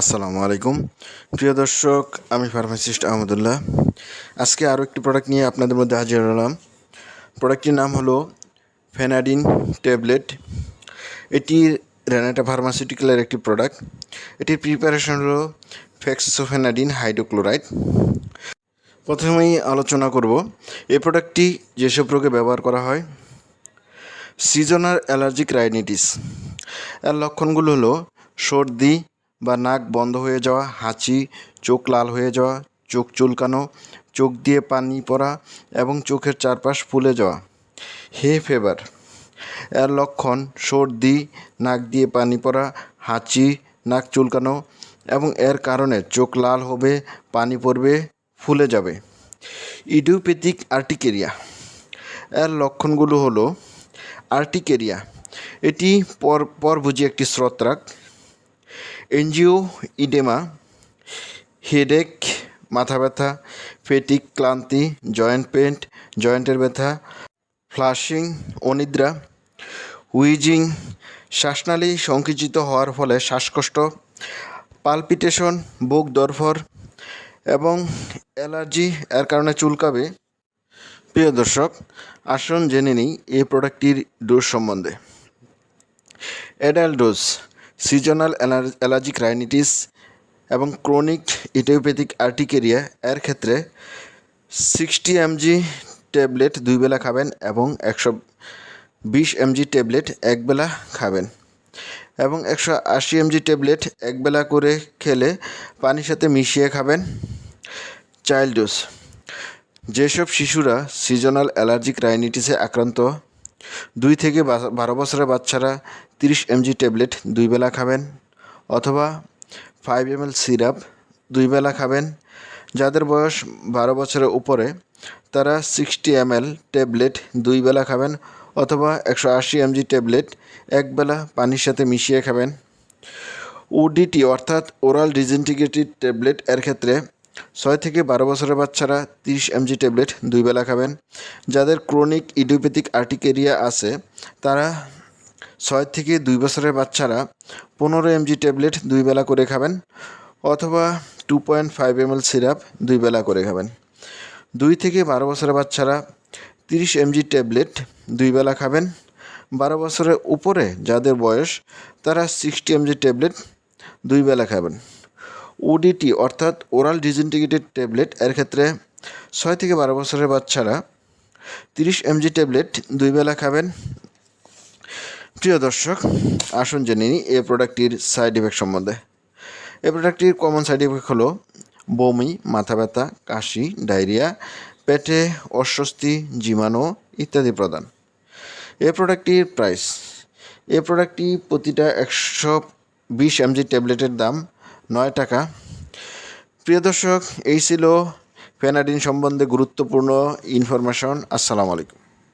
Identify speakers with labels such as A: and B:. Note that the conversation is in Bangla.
A: আসসালামু আলাইকুম প্রিয় দর্শক, আমি ফার্মাসিস্ট আহমদুল্লাহ। আজকে আরও একটি প্রোডাক্ট নিয়ে আপনাদের মধ্যে হাজির হলাম। প্রোডাক্টটির নাম হলো ফেনাডিন ট্যাবলেট। এটি রেনাটা ফার্মাসিউটিক্যালের একটি প্রোডাক্ট। এটির প্রিপারেশন হলো ফেক্সোফেনাডিন হাইড্রোক্লোরাইড। প্রথমেই আলোচনা করব এই প্রোডাক্টটি যেসব রোগে ব্যবহার করা হয়। সিজনাল অ্যালার্জিক রাইনাইটিস, এর লক্ষণগুলো হলো সর্দি বা নাক বন্ধ হয়ে যাওয়া, হাঁচি, চোখ লাল হয়ে যাওয়া, চোখ চুলকানো, চোখ দিয়ে পানি পড়া এবং চোখের চারপাশ ফুলে যাওয়া। হে ফিভার, এর লক্ষণ সর্দি, নাক দিয়ে পানি পড়া, হাঁচি, নাক চুলকানো এবং এর কারণে চোখ লাল হবে, পানি পড়বে, ফুলে যাবে। ইডিওপ্যাথিক আর্টিকেরিয়া, এর লক্ষণগুলো হলো আর্টিকেরিয়া, এটি পরভুজি একটি ছত্রাক। এনজিওইডেমা, হেডেক, মাথা ব্যথা, ফেটিক, ক্লান্তি, জয়েন্ট পেন, জয়েন্টের ব্যথা, ফ্লাশিং, অনিদ্রা, হুইজিং, শ্বাসনালী সংকুচিত হওয়ার ফলে শ্বাসকষ্ট, পালপিটেশন, বুক ধড়ফড় এবং অ্যালার্জি, এর কারণে চুলকাবে। প্রিয় দর্শক, আসুন জেনে নিই এই প্রোডাক্টটির ডোজ সম্বন্ধে। Adult dose seasonal allergic rhinitis এবং ক্রনিক ইডিওপ্যাথিক আর্টিকেরিয়া, এর ক্ষেত্রে 60 mg ট্যাবলেট 2 বেলা খাবেন এবং 120 mg ট্যাবলেট 1 বেলা খাবেন এবং 180 mg ট্যাবলেট 1 বেলা করে খেলে পানির সাথে মিশিয়ে খাবেন। চাইল্ড ডোজ, যেসব শিশুরা সিজনাল অ্যালার্জিক রাইনাইটিসে আক্রান্ত, 2 থেকে 12 বছরের বাচ্চারা 30 mg ট্যাবলেট 2 বেলা খাবেন অথবা 5 ml সিরাপ 2 বেলা খাবেন। যাদের বয়স 12 বছরের উপরে তারা 60 ml ট্যাবলেট 2 বেলা খাবেন অথবা 180 mg ট্যাবলেট 1 বেলা পানির সাথে মিশিয়ে খাবেন। ওডিটি অর্থাৎ ওরাল ডিসইনটিগ্রেটেড ট্যাবলেট, এর ক্ষেত্রে 6 থেকে 12 বছরের বাচ্চারা 30 mg ট্যাবলেট 2 বেলা খাবেন। যাদের ক্রনিক ইডিওপ্যাথিক আর্টিকেরিয়া আছে তারা 6 থেকে 2 বছরের বাচ্চারা 15 mg ট্যাবলেট 2 বেলা করে খাবেন অথবা 2.5 ml সিরাপ 2 বেলা করে খাবেন। 2 থেকে 12 বছরের বাচ্চারা 30 mg ট্যাবলেট 2 বেলা খাবেন। 12 বছরের উপরে যাদের বয়স তারা 60 mg ট্যাবলেট 2 বেলা খাবেন। ওডিটি অর্থাৎ ওরাল ডিসইনটিগ্রেটেড ট্যাবলেট, এর ক্ষেত্রে 6 থেকে 12 বছরের বাচ্চারা 30 mg ট্যাবলেট 2 বেলা খাবেন। প্রিয় দর্শক, আসুন জেনে নিই এই প্রোডাক্টটির সাইড ইফেক্ট সম্বন্ধে। এই প্রোডাক্টটির কমন সাইড ইফেক্ট হলো বমি, মাথা ব্যথা, কাশি, ডায়রিয়া, পেটে অস্বস্তি, জীবাণু ইত্যাদি প্রদান। এই প্রোডাক্টটির প্রাইস, এই প্রোডাক্টটি প্রতিটা 120 mg ট্যাবলেটের দাম 9 টাকা। প্রিয় দর্শক, এই ছিল ফেনাডিন সম্বন্ধে গুরুত্বপূর্ণ ইনফরমেশন। আসসালামু আলাইকুম।